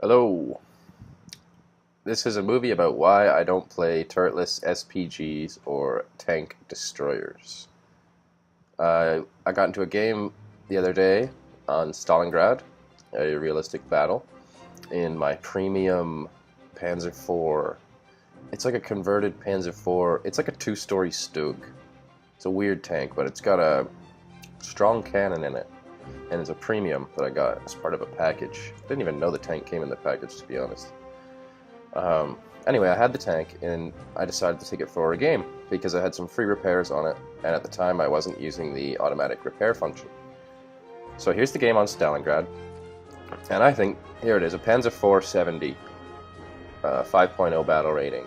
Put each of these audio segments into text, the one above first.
Hello. This is a movie about why I don't play turretless SPGs or tank destroyers. I got into a game the other day on Stalingrad, a realistic battle, in my premium Panzer IV. It's like a converted Panzer IV. It's like a two-story Stug. It's a weird tank, but it's got a strong cannon in it. And it's a premium that I got as part of a package. Didn't even know the tank came in the package, to be honest. Anyway, I had the tank, and I decided to take it for a game because I had some free repairs on it, and at the time I wasn't using the automatic repair function. So here's the game on Stalingrad, and I think, here it is, a Panzer IV 70, 5.0 battle rating.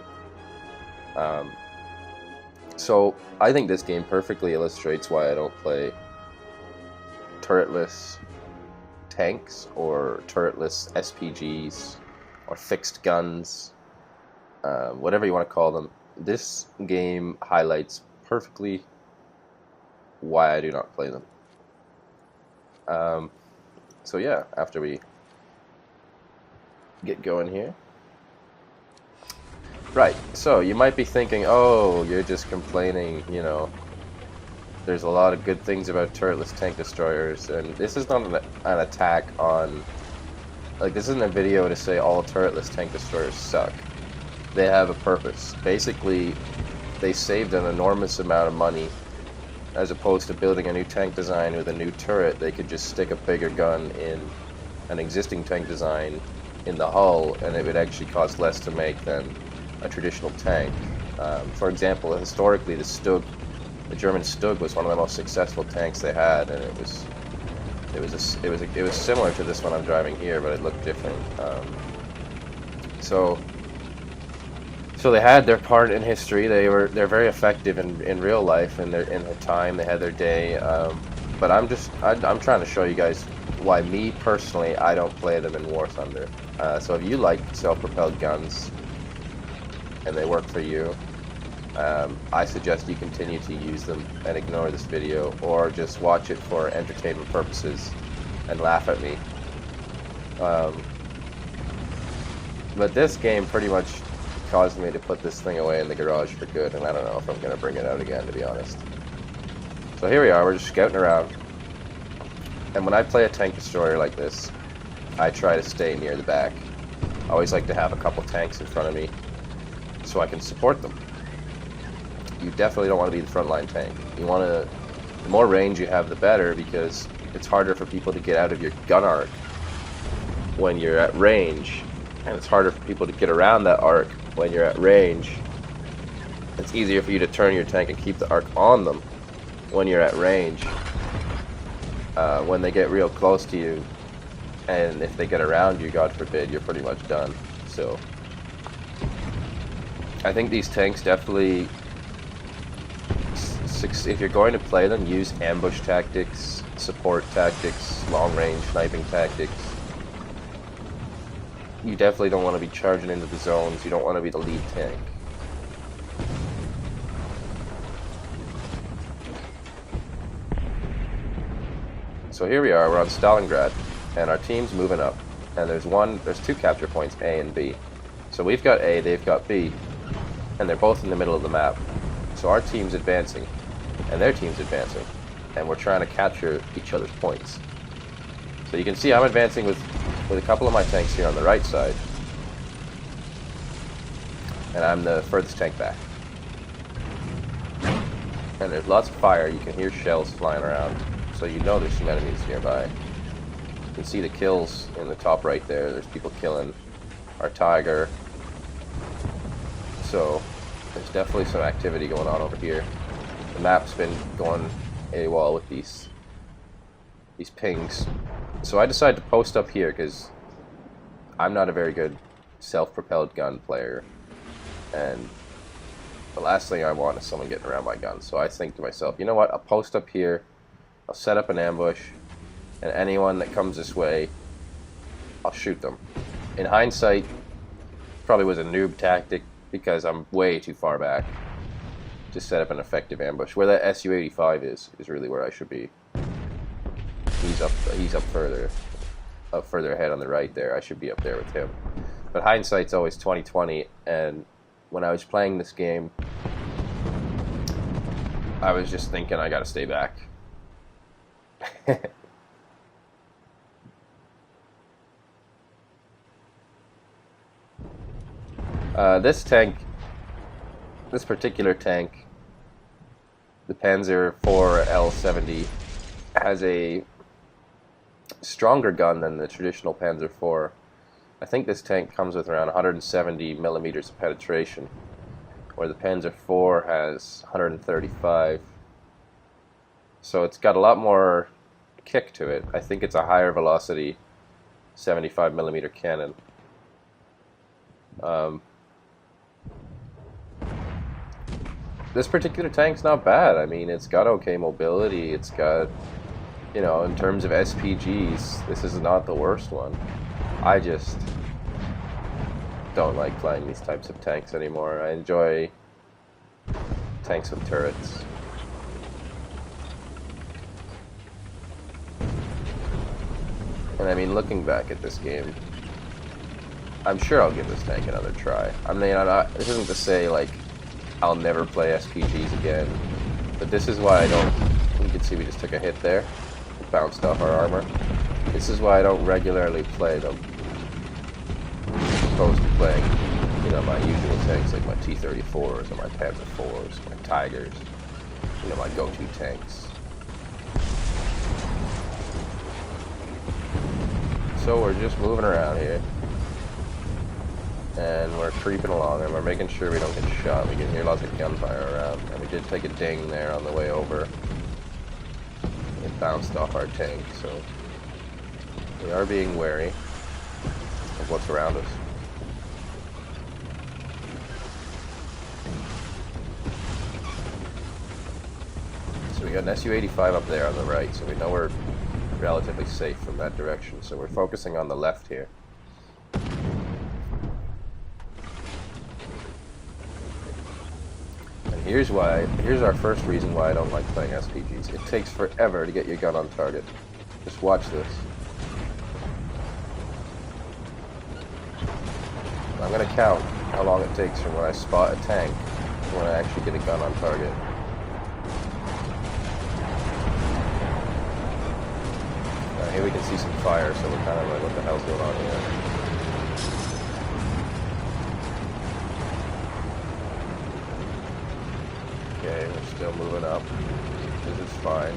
So I think this game perfectly illustrates why I don't play turretless tanks or turretless SPGs or fixed guns, whatever you want to call them. This game highlights perfectly why I do not play them. So yeah, after we get going here. Right, so you might be thinking, oh, you're just complaining, you know, there's a lot of good things about turretless tank destroyers, and this is not an attack on, like, this isn't a video to say all turretless tank destroyers suck. They have a purpose. Basically, they saved an enormous amount of money. As opposed to building a new tank design with a new turret, they could just stick a bigger gun in an existing tank design in the hull, and it would actually cost less to make than a traditional tank. For example, historically, the German Stug was one of the most successful tanks they had, and it was similar to this one I'm driving here, but it looked different. So they had their part in history. They're very effective in real life, and in their time they had their day. But I'm trying to show you guys why me personally I don't play them in War Thunder. So if you like self-propelled guns and they work for you, I suggest you continue to use them and ignore this video, or just watch it for entertainment purposes and laugh at me. But this game pretty much caused me to put this thing away in the garage for good, and I don't know if I'm going to bring it out again, to be honest. So here we are, we're just scouting around, and when I play a tank destroyer like this, I try to stay near the back. I always like to have a couple tanks in front of me so I can support them. You definitely don't want to be the frontline tank. You want to, the more range you have, the better, because it's harder for people to get out of your gun arc when you're at range, and it's harder for people to get around that arc when you're at range. It's easier for you to turn your tank and keep the arc on them when you're at range. When they get real close to you, and if they get around you, God forbid, you're pretty much done. So I think these tanks definitely, if you're going to play them, use ambush tactics, support tactics, long-range sniping tactics. You definitely don't want to be charging into the zones. You don't want to be the lead tank. So here we are, we're on Stalingrad, and our team's moving up. And there's two capture points, A and B. So we've got A, they've got B, and they're both in the middle of the map. So our team's advancing, and their team's advancing, and we're trying to capture each other's points. So you can see I'm advancing with a couple of my tanks here on the right side, and I'm the furthest tank back. And there's lots of fire. You can hear shells flying around, so you know there's some enemies nearby. You can see the kills in the top right there. There's people killing our Tiger. So there's definitely some activity going on over here. The map's been going AWOL with these pings. So I decided to post up here because I'm not a very good self-propelled gun player, and the last thing I want is someone getting around my gun. So I think to myself, you know what, I'll post up here, I'll set up an ambush, and anyone that comes this way, I'll shoot them. In hindsight, probably was a noob tactic because I'm way too far back to set up an effective ambush. Where that Su-85 is really where I should be. He's up further. up further ahead on the right there. I should be up there with him. But hindsight's always 20/20, and when I was playing this game, I was just thinking I gotta stay back. This tank, this particular tank, the Panzer IV L70, has a stronger gun than the traditional Panzer IV. I think this tank comes with around 170 millimeters of penetration, where the Panzer IV has 135. So it's got a lot more kick to it. I think it's a higher velocity 75 millimeter cannon. This particular tank's not bad. I mean, it's got okay mobility. It's got, you know, in terms of SPGs, this is not the worst one. I just don't like playing these types of tanks anymore. I enjoy tanks with turrets. And I mean, looking back at this game, I'm sure I'll give this tank another try. I mean, this isn't to say, like, I'll never play SPGs again, but this is why I don't, you can see we just took a hit there, it bounced off our armor. This is why I don't regularly play them, as opposed to playing, you know, my usual tanks like my T-34s or my Panzer IVs, my Tigers, you know, my go-to tanks. So we're just moving around here. And we're creeping along, and we're making sure we don't get shot. We can hear lots of gunfire around, and we did take a ding there on the way over. It bounced off our tank, so we are being wary of what's around us. So we got an Su-85 up there on the right, so we know we're relatively safe from that direction. So we're focusing on the left here. Here's our first reason why I don't like playing SPGs. It takes forever to get your gun on target. Just watch this. I'm gonna count how long it takes from when I spot a tank to when I actually get a gun on target. Here we can see some fire, so we're kind of like, what the hell's going on here? Okay, we're still moving up. This is fine.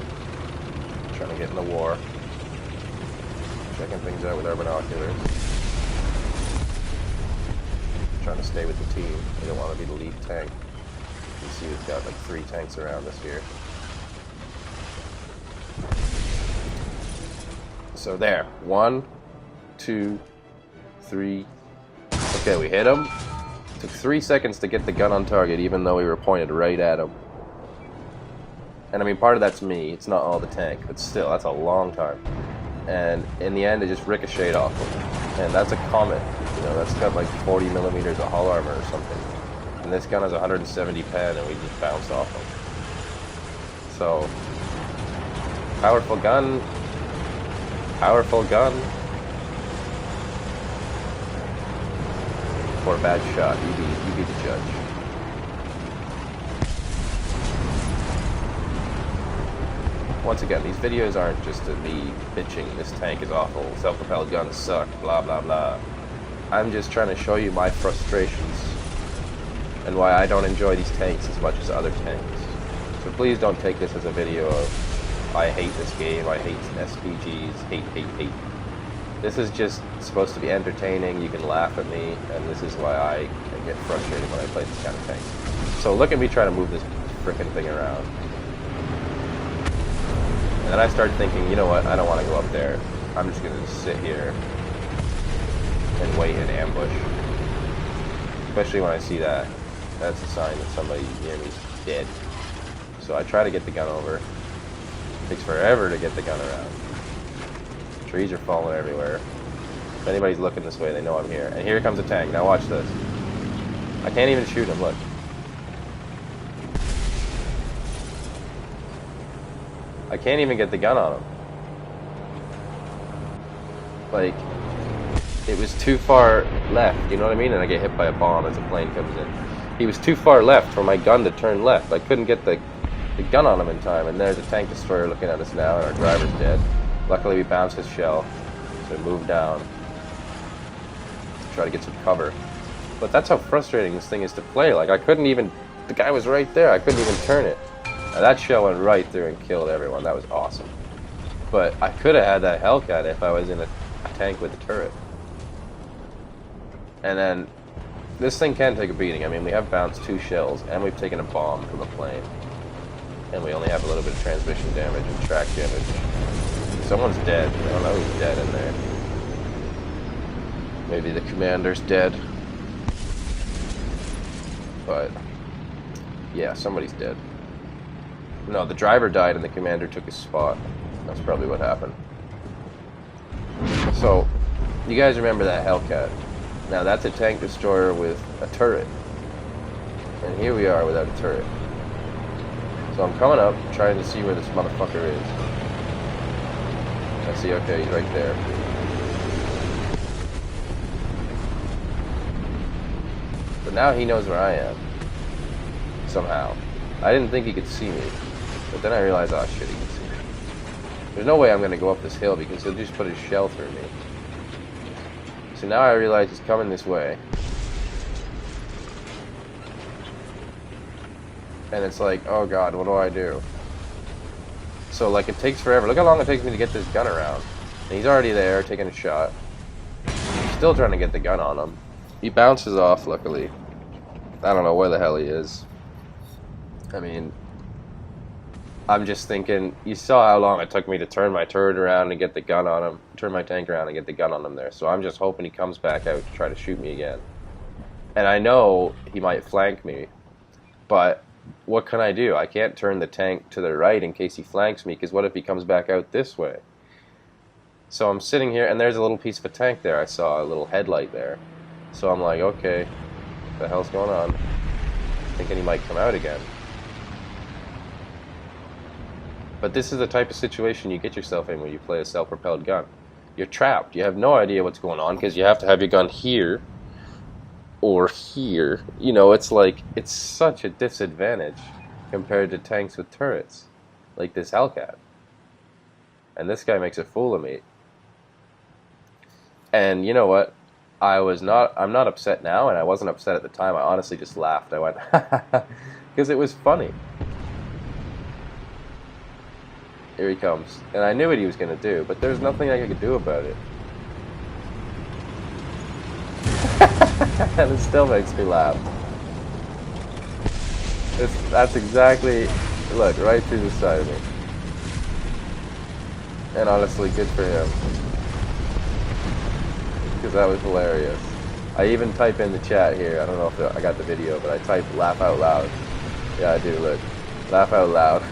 Trying to get in the war. Checking things out with our binoculars. Trying to stay with the team. We don't want to be the lead tank. You see we've got like 3 tanks around us here. So there. 1, 2, 3. Okay, we hit him. Took 3 seconds to get the gun on target, even though we were pointed right at him. And I mean, part of that's me. It's not all the tank, but still, that's a long time. And in the end, it just ricocheted off him. And that's a Comet. You know, that's got like 40 millimeters of hull armor or something. And this gun has 170 pen, and we just bounced off him. So, powerful gun. Powerful gun. Or a bad shot. You be the judge. Once again, these videos aren't just me bitching, this tank is awful, self-propelled guns suck, blah blah blah. I'm just trying to show you my frustrations and why I don't enjoy these tanks as much as other tanks. So please don't take this as a video of, I hate this game, I hate SPGs, hate. This is just supposed to be entertaining, you can laugh at me, and this is why I get frustrated when I play this kind of tank. So look at me trying to move this frickin' thing around. And then I start thinking, you know what, I don't want to go up there. I'm just going to sit here and wait in ambush. Especially when I see that. That's a sign that somebody near me is dead. So I try to get the gun over. It takes forever to get the gun around. Trees are falling everywhere. If anybody's looking this way, they know I'm here. And here comes a tank. Now watch this. I can't even shoot him, look. I can't even get the gun on him. Like, it was too far left, you know what I mean? And I get hit by a bomb as a plane comes in. He was too far left for my gun to turn left. I couldn't get the gun on him in time, and there's a tank destroyer looking at us now, and our driver's dead. Luckily, we bounced his shell, so we moved down. Try to get some cover. But that's how frustrating this thing is to play. Like, I couldn't even... The guy was right there. I couldn't even turn it. Now, that shell went right through and killed everyone. That was awesome. But I could have had that Hellcat if I was in a tank with a turret. And then, this thing can take a beating. I mean, we have bounced 2 shells, and we've taken a bomb from a plane. And we only have a little bit of transmission damage and track damage. Someone's dead. I don't know who's dead in there. Maybe the commander's dead. But, yeah, somebody's dead. No, the driver died and the commander took his spot. That's probably what happened. So, you guys remember that Hellcat. Now, that's a tank destroyer with a turret. And here we are without a turret. So I'm coming up, trying to see where this motherfucker is. I see, okay, he's right there. But now he knows where I am. Somehow. I didn't think he could see me. But then I realized, oh shit, he can see me. There's no way I'm going to go up this hill because he'll just put his shell through me. So now I realize he's coming this way. And it's like, oh god, what do I do? So, like, it takes forever. Look how long it takes me to get this gun around. And he's already there, taking a shot. I'm still trying to get the gun on him. He bounces off, luckily. I don't know where the hell he is. I mean, I'm just thinking, you saw how long it took me to turn my turret around and get the gun on him. Turn my tank around and get the gun on him there. So I'm just hoping he comes back out to try to shoot me again. And I know he might flank me. But what can I do? I can't turn the tank to the right in case he flanks me, because what if he comes back out this way? So I'm sitting here, and there's a little piece of a tank there. I saw a little headlight there. So I'm like, okay, what the hell's going on? Thinking he might come out again. But this is the type of situation you get yourself in when you play a self-propelled gun. You're trapped. You have no idea what's going on, because you have to have your gun here or here. You know, it's like, it's such a disadvantage compared to tanks with turrets, like this Hellcat. And this guy makes a fool of me. And you know what? I'm not upset now, and I wasn't upset at the time. I honestly just laughed. I went, because it was funny. Here he comes. And I knew what he was going to do, but there's nothing I could do about it. And it still makes me laugh. That's exactly, look, right through the side of me. And honestly, good for him. Because that was hilarious. I even type in the chat here. I don't know if I got the video, but I type laugh out loud. Yeah, I do, look. Laugh out loud.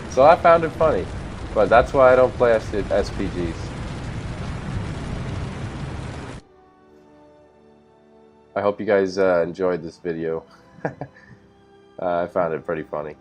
So I found it funny. But that's why I don't play SPGs. I hope you guys enjoyed this video. I found it pretty funny.